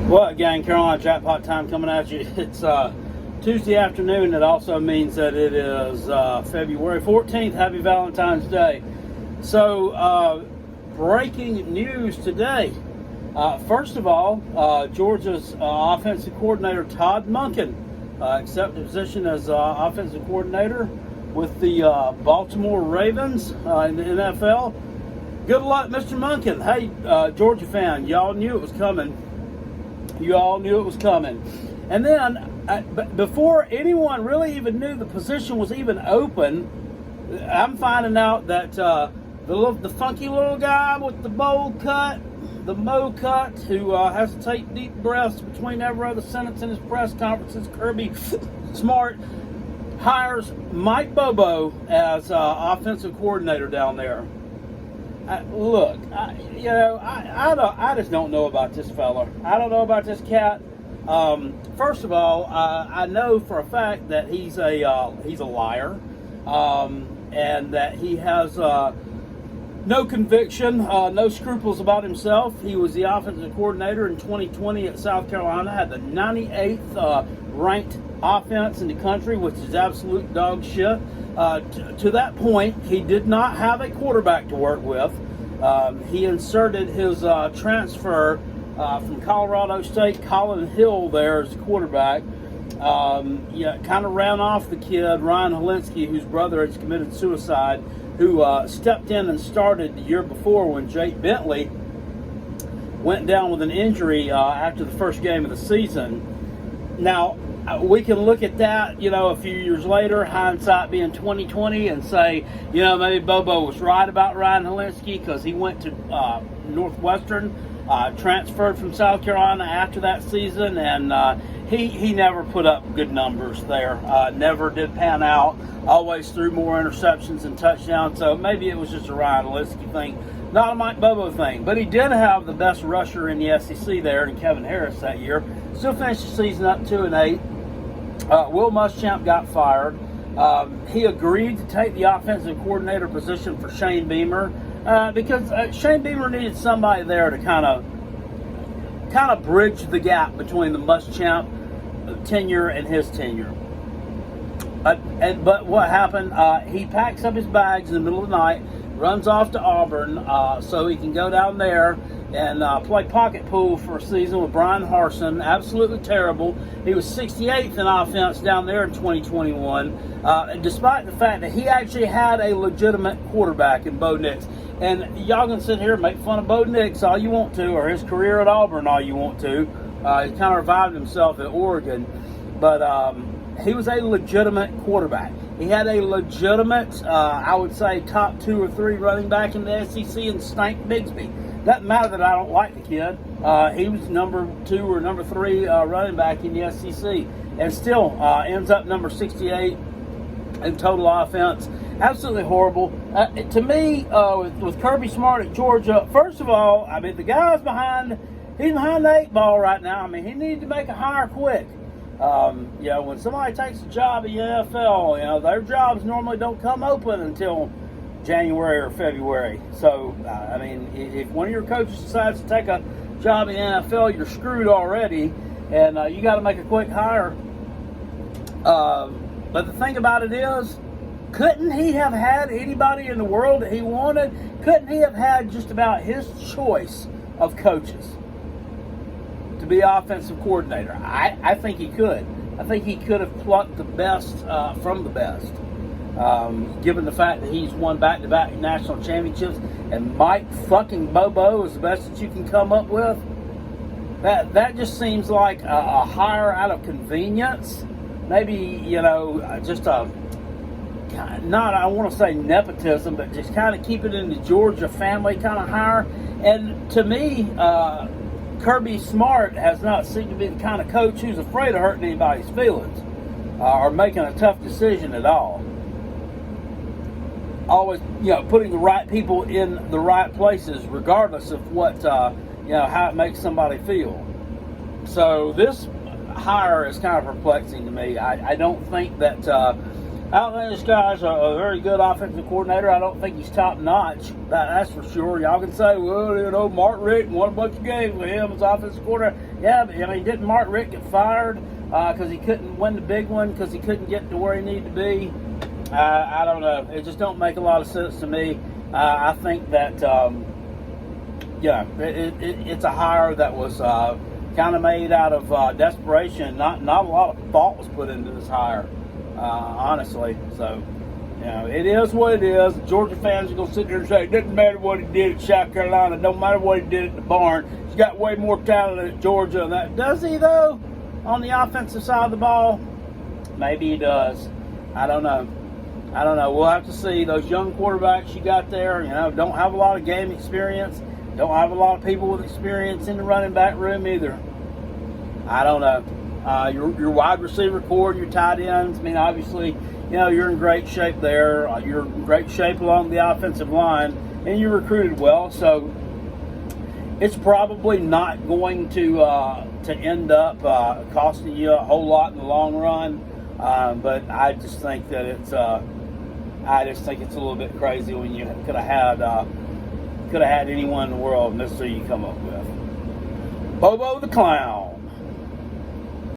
What, gang? Carolina Jackpot time coming at you. It's Tuesday afternoon. It also means that it is February 14th. Happy Valentine's Day. So, breaking news today. First of all, Georgia's offensive coordinator, Todd Monken, accepted a position as offensive coordinator with the Baltimore Ravens in the NFL. Good luck, Mr. Monken. Hey, Georgia fan, y'all knew it was coming. You all knew it was coming. And then, before anyone really even knew the position was even open, I'm finding out that the funky little guy with the bowl cut, the mo cut, who has to take deep breaths between every other sentence in his press conferences, Kirby Smart, hires Mike Bobo as offensive coordinator down there. I just don't know about this fella. I don't know about this cat. First of all, I know for a fact that he's a liar, and that he has no conviction, no scruples about himself. He was the offensive coordinator in 2020 at South Carolina, had the 98th ranked offense in the country, which is absolute dog shit. To that point, he did not have a quarterback to work with. He inserted his transfer from Colorado State, Colin Hill, there as quarterback. Kind of ran off the kid, Ryan Hilinski, whose brother has committed suicide, who stepped in and started the year before when Jake Bentley went down with an injury after the first game of the season. Now, we can look at that, a few years later, hindsight being 2020, and say, maybe Bobo was right about Ryan Hilinski because he went to Northwestern, transferred from South Carolina after that season, and he never put up good numbers there. Never did pan out. Always threw more interceptions than touchdowns. So maybe it was just a Ryan Hilinski thing, not a Mike Bobo thing. But he did have the best rusher in the SEC there, in Kevin Harris that year. Still finished the season up 2-8. Will Muschamp got fired. He agreed to take the offensive coordinator position for Shane Beamer because Shane Beamer needed somebody there to kind of bridge the gap between the Muschamp tenure and his tenure. But what happened? He packs up his bags in the middle of the night, runs off to Auburn so he can go down there and play pocket pool for a season with Brian Harsin. Absolutely terrible. He was 68th in offense down there in 2021, despite the fact that he actually had a legitimate quarterback in Bo Nix. And y'all can sit here and make fun of Bo Nix all you want to, or his career at Auburn all you want to. He kind of revived himself at Oregon. But he was a legitimate quarterback. He had a legitimate, I would say, top 2 or 3 running back in the SEC in Stank Bigsby. Doesn't matter that I don't like the kid. He was number 2 or number 3 running back in the SEC, and still ends up number 68 in total offense. Absolutely horrible. To me, with Kirby Smart at Georgia, first of all, I mean, the guy's he's behind the 8 ball right now. I mean, he needs to make a hire quick. When somebody takes a job in the NFL, their jobs normally don't come open until January or February. So, if one of your coaches decides to take a job in the NFL, you're screwed already, and you got to make a quick hire. But the thing about it is, couldn't he have had anybody in the world that he wanted? Couldn't he have had just about his choice of coaches to be offensive coordinator? I think he could. I think he could have plucked the best from the best. Given the fact that he's won back-to-back national championships, and Mike fucking Bobo is the best that you can come up with, that just seems like a hire out of convenience. Maybe, just not, I want to say nepotism, but just kind of keep it in the Georgia family kind of hire. And to me, Kirby Smart has not seemed to be the kind of coach who's afraid of hurting anybody's feelings or making a tough decision at all. Always, putting the right people in the right places, regardless of what, how it makes somebody feel. So this hire is kind of perplexing to me. I don't think that I don't think this guy's a very good offensive coordinator. I don't think he's top notch. That's for sure. Y'all can say, well, you know, Mark Richt won a bunch of games with him as offensive coordinator. Yeah, but I mean, didn't Mark Richt get fired because he couldn't win the big one because he couldn't get to where he needed to be? I don't know. It just don't make a lot of sense to me. I think that, it's a hire that was kind of made out of desperation. Not a lot of thought was put into this hire. Honestly, so it is what it is. Georgia fans are gonna sit there and say it doesn't matter what he did at South Carolina, don't matter what he did at the barn. He's got way more talent at Georgia than that. Does he though? On the offensive side of the ball, maybe he does. I don't know. We'll have to see. Those young quarterbacks you got there, don't have a lot of game experience. Don't have a lot of people with experience in the running back room either. I don't know. Your wide receiver core and your tight ends, I mean, obviously, you're in great shape there. You're in great shape along the offensive line, and you recruited well. So it's probably not going to end up costing you a whole lot in the long run. But I just think that it's a little bit crazy when you could have had anyone in the world, and this is who you come up with. Bobo the Clown.